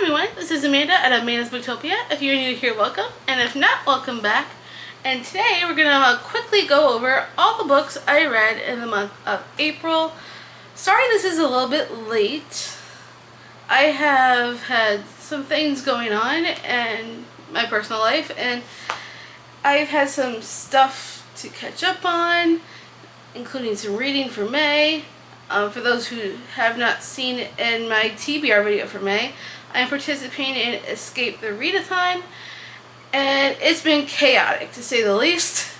everyone, this is Amanda at Amanda's Booktopia. If you're new here, welcome, and if not, welcome back. And today we're going to quickly go over all the books I read in the month of April. Sorry this is a little bit late. I have had some things going on in my personal life, and I've had some stuff to catch up on, including some reading for May. For those who have not seen it in my TBR video for May, I am participating in Escape the Readathon, and it's been chaotic to say the least.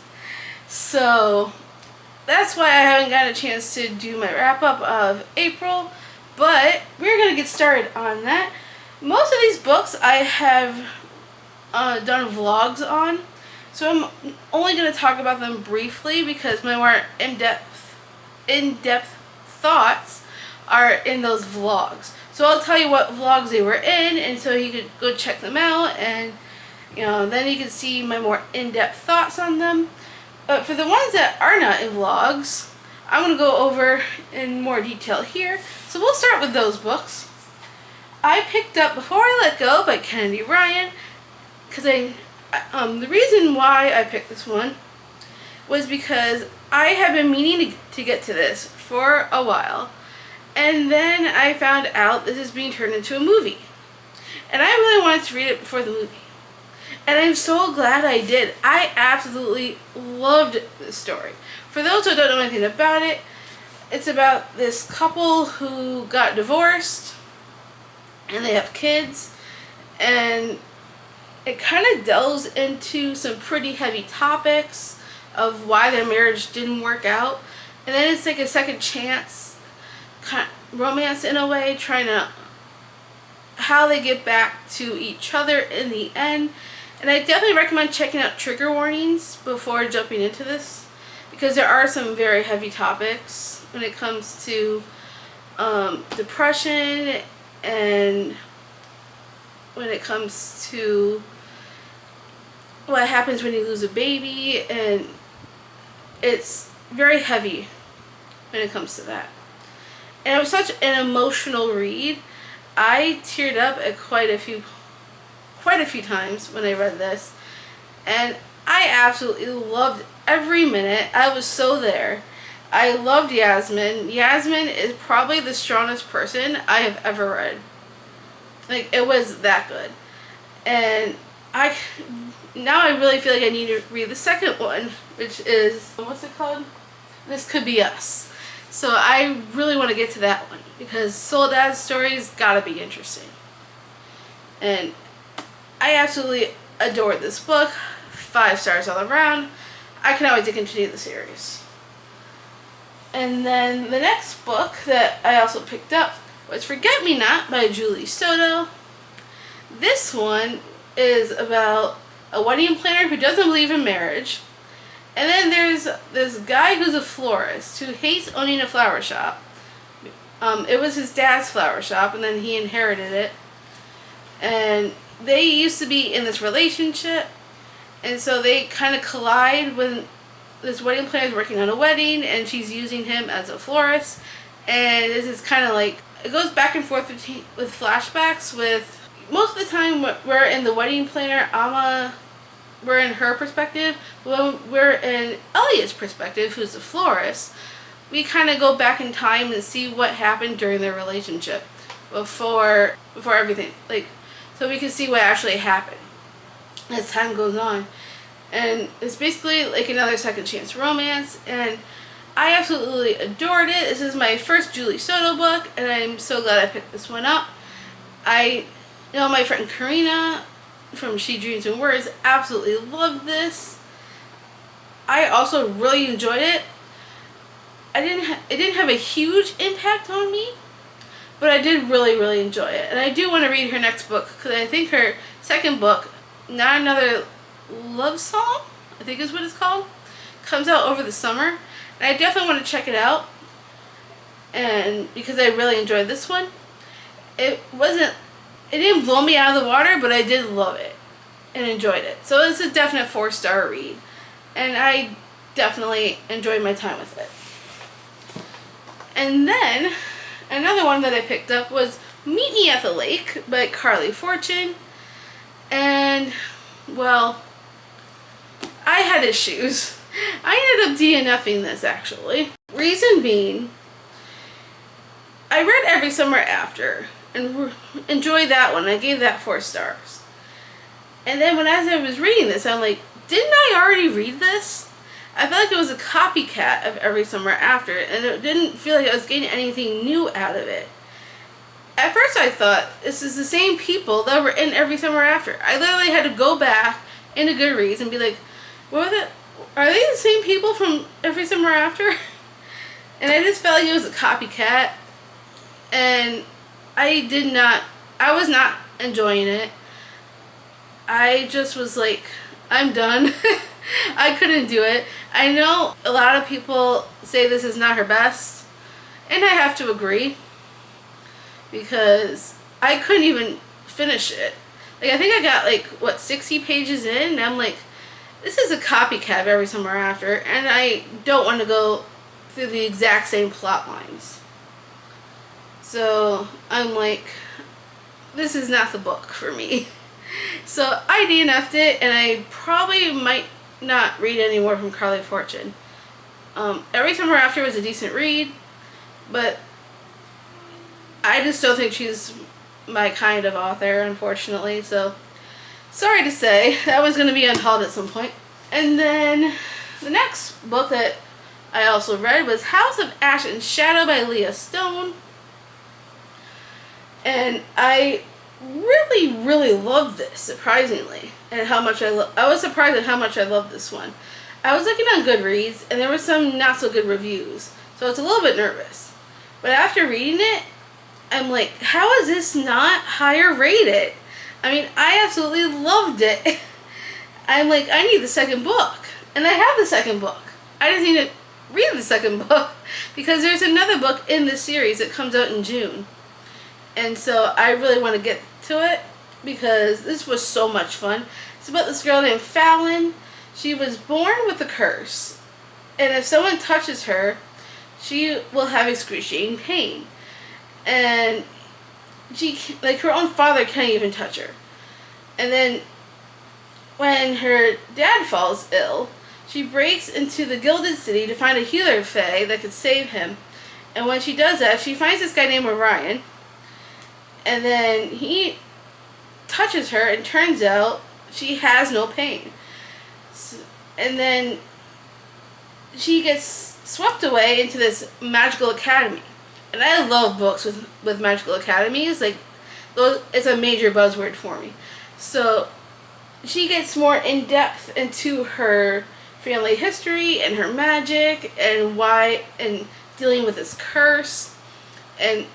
So that's why I haven't gotten a chance to do my wrap up of April, but we're going to get started on that. Most of these books I have done vlogs on, so I'm only going to talk about them briefly because my more in-depth thoughts are in those vlogs. So I'll tell you what vlogs they were in, and so you could go check them out, and then you can see my more in-depth thoughts on them. But for the ones that are not in vlogs, I'm going to go over in more detail here. So we'll start with those books. I picked up Before I Let Go by Kennedy Ryan, because the reason why I picked this one was because I have been meaning to get to this for a while, and then I found out this is being turned into a movie, and I really wanted to read it before the movie, and I'm so glad I did. I absolutely loved this story. For those who don't know anything about it, it's about this couple who got divorced and they have kids, and it kind of delves into some pretty heavy topics of why their marriage didn't work out, and then it's like a second chance kind of romance in a way, trying to how they get back to each other in the end. And I definitely recommend checking out trigger warnings before jumping into this, because there are some very heavy topics when it comes to depression, and when it comes to what happens when you lose a baby, and it's very heavy when it comes to that. And it was such an emotional read. I teared up at quite a few times when I read this, and I absolutely loved every minute. I was so there. I loved Yasmin. Yasmin is probably the strongest person I have ever read. Like, it was that good. And now I really feel like I need to read the second one, which is, what's it called? This Could Be Us. So I really want to get to that one, because Soledad's story's gotta be interesting. And I absolutely adored this book. 5 stars all around. I cannot wait to continue the series. And then the next book that I also picked up was Forget Me Not by Julie Soto. This one is about a wedding planner who doesn't believe in marriage. And then there's this guy who's a florist who hates owning a flower shop. It was his dad's flower shop, and then he inherited it. And they used to be in this relationship, and so they kind of collide when this wedding planner is working on a wedding, and she's using him as a florist. And this is kind of like, it goes back and forth with flashbacks. With most of the time we're in the wedding planner, we're in her perspective. When we're in Elliot's perspective, who's the florist, we kind of go back in time and see what happened during their relationship before everything, like, so we can see what actually happened as time goes on. And it's basically like another second chance romance, and I absolutely adored it. This is my first Julie Soto book, and I'm so glad I picked this one up. I know my friend Karina from She Dreams and Words absolutely loved this. I also really enjoyed it. It didn't have a huge impact on me, but I did really enjoy it. And I do want to read her next book, because I think her second book, Not Another Love Song, I think is what it's called, comes out over the summer. And I definitely want to check it out, and because I really enjoyed this one. It didn't blow me out of the water, but I did love it and enjoyed it. So it's a definite 4-star read, and I definitely enjoyed my time with it. And then another one that I picked up was Meet Me at the Lake by Carly Fortune. And, well, I had issues. I ended up DNFing this, actually. Reason being, I read Every Summer After and enjoyed that one. I gave that 4 stars. And then as I was reading this, I'm like, didn't I already read this? I felt like it was a copycat of Every Summer After, and it didn't feel like I was getting anything new out of it. At first I thought, this is the same people that were in Every Summer After. I literally had to go back into Goodreads and be like, are they the same people from Every Summer After? And I just felt like it was a copycat. And I was not enjoying it. I just was like, I'm done. I couldn't do it. I know a lot of people say this is not her best, and I have to agree, because I couldn't even finish it. Like, I think I got 60 pages in, and I'm like, this is a copycat of Every Summer After, and I don't want to go through the exact same plot lines. So I'm like, this is not the book for me. So I DNF'd it, and I probably might not read any more from Carly Fortune. Every Summer After was a decent read, but I just don't think she's my kind of author, unfortunately. So sorry to say, that was going to be unhauled at some point. And then the next book that I also read was House of Ash and Shadow by Leah Stone. And I really, really loved this, surprisingly, and how much I was surprised at how much I loved this one. I was looking on Goodreads, and there were some not so good reviews, so I was a little bit nervous. But after reading it, I'm like, how is this not higher rated? I mean, I absolutely loved it. I'm like, I need the second book, and I have the second book. I just need to read the second book, because there's another book in this series that comes out in June. And so I really want to get to it, because this was so much fun. It's about this girl named Fallon. She was born with a curse, and if someone touches her, she will have excruciating pain. And her own father can't even touch her. And then when her dad falls ill, she breaks into the Gilded City to find a healer fae that could save him. And when she does that, she finds this guy named Orion. And then he touches her, and turns out she has no pain. And then she gets swept away into this magical academy. And I love books with magical academies. It's a major buzzword for me. So she gets more in depth into her family history and her magic and dealing with this curse. And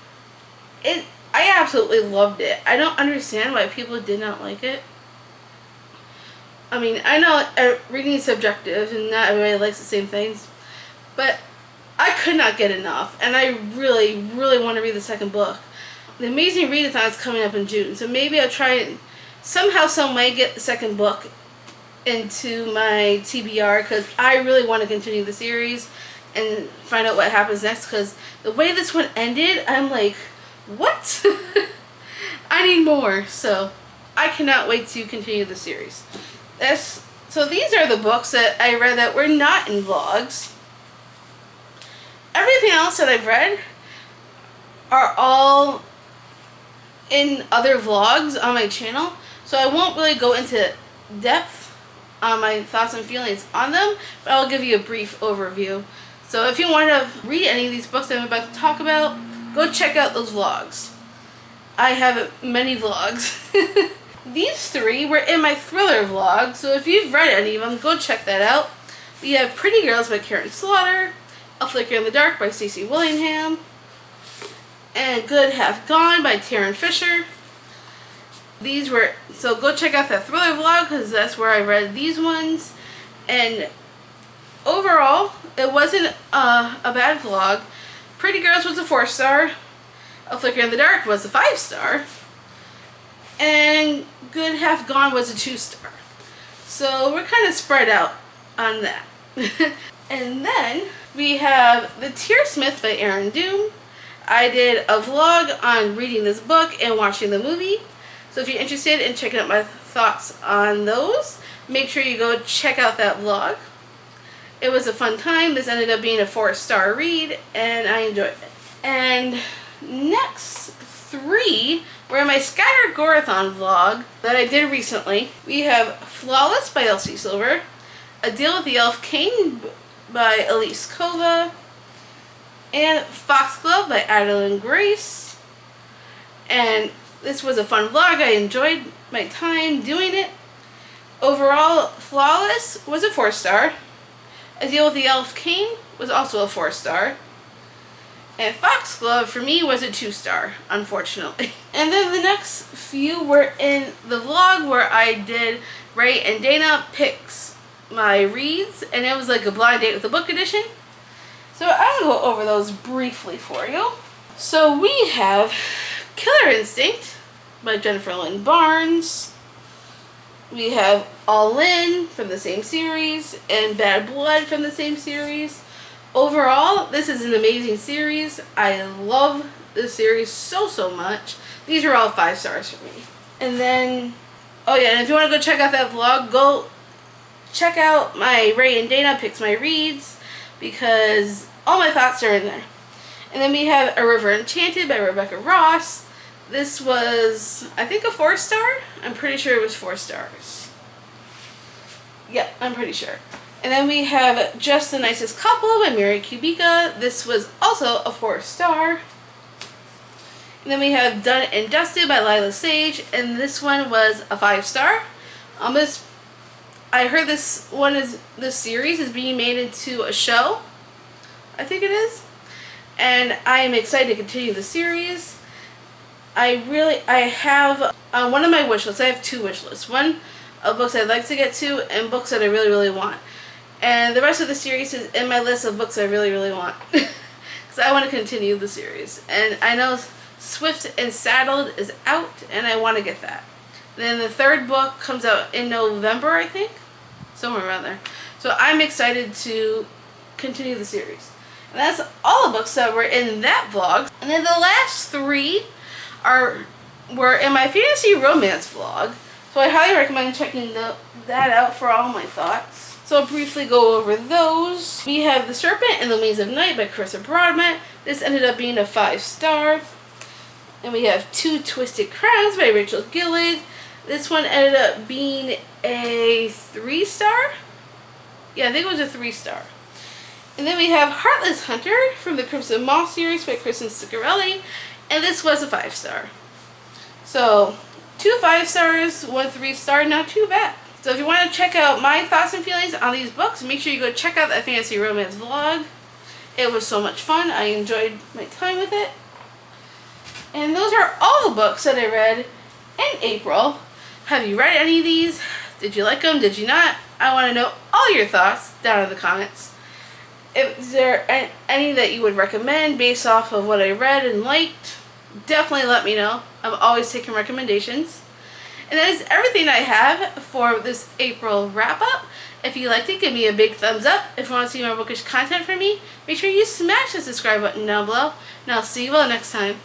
I absolutely loved it. I don't understand why people did not like it. I mean, I know reading is subjective and not everybody likes the same things, but I could not get enough, and I really, really want to read the second book. The Amazing Readathon is coming up in June, so maybe I'll try and somehow, some way get the second book into my TBR, because I really want to continue the series and find out what happens next, because the way this one ended, I'm like, what? I need more. So I cannot wait to continue the series. So these are the books that I read that were not in vlogs. Everything else that I've read are all in other vlogs on my channel, so I won't really go into depth on my thoughts and feelings on them, but I'll give you a brief overview. So if you want to read any of these books that I'm about to talk about, go check out those vlogs. I have many vlogs. These 3 were in my thriller vlog, so if you've read any of them, go check that out. We have Pretty Girls by Karen Slaughter, A Flicker in the Dark by Stacey Willingham, and Good Half Gone by Taryn Fisher. So go check out that thriller vlog, because that's where I read these ones. And overall, it wasn't a bad vlog. Pretty Girls was a 4-star. A Flicker in the Dark was a 5-star. And Good Half Gone was a 2-star. So we're kind of spread out on that. And then we have The Tearsmith by Aaron Doom, I did a vlog on reading this book and watching the movie. So if you're interested in checking out my thoughts on those, make sure you go check out that vlog. It was a fun time. This ended up being a 4-star read, and I enjoyed it. And next 3 were in my ScatterGoron vlog that I did recently. We have Flawless by Elsie Silver, A Deal with the Elf King by Elise Kova, and Foxglove by Adeline Grace. And this was a fun vlog. I enjoyed my time doing it. Overall, Flawless was a 4-star. A Deal with the Elf King was also a 4-star. And Foxglove for me was a 2-star, unfortunately. And then the next few were in the vlog where I did Ray and Dana picks my reads, and it was like a blind date with a book edition. So I'm going to go over those briefly for you. So we have Killer Instinct by Jennifer Lynn Barnes. We have All In from the same series, and Bad Blood from the same series. Overall, this is an amazing series. I love this series so much. These are all 5 stars for me. And then, oh yeah, and if you want to go check out that vlog, go check out my Ray and Dana picks my reads, because all my thoughts are in there. And then we have A River Enchanted by Rebecca Ross. This was, I think, a 4-star. I'm pretty sure it was 4 stars. Yeah, I'm pretty sure. And then we have Just the Nicest Couple by Mary Kubica. This was also a 4-star. And then we have Done and Dusted by Lila Sage, and this one was a 5-star. I heard this series is being made into a show. I think it is. And I am excited to continue the series. I have on one of my wish lists, I have 2 wish lists. One of books I'd like to get to, and books that I really want. And the rest of the series is in my list of books I really want. Because I want to continue the series. And I know Swift and Saddled is out, and I want to get that. Then the 3rd book comes out in November, I think. Somewhere around there. So I'm excited to continue the series. And that's all the books that were in that vlog. And then the last 3 were in my fantasy romance vlog. So I highly recommend checking that out for all my thoughts. So I'll briefly go over those. We have The Serpent and the Wings of Night by Carissa Broadbent. This ended up being a 5-star. And we have Two Twisted Crowns by Rachel Gillig. This one ended up being a 3-star. Yeah, I think it was a 3-star. And then we have Heartless Hunter from the Crimson Moth series by Kristen Ciccarelli. And this was a 5-star. So 2 5-stars, 1 3-star, not too bad. So if you want to check out my thoughts and feelings on these books, make sure you go check out that fantasy romance vlog. It was so much fun. I enjoyed my time with it. And those are all the books that I read in April. Have you read any of these? Did you like them? Did you not? I want to know all your thoughts down in the comments. Is there any that you would recommend based off of what I read and liked? Definitely let me know. I'm always taking recommendations. And that is everything I have for this April wrap-up. If you liked it, give me a big thumbs up. If you want to see more bookish content from me, make sure you smash the subscribe button down below. And I'll see you all next time.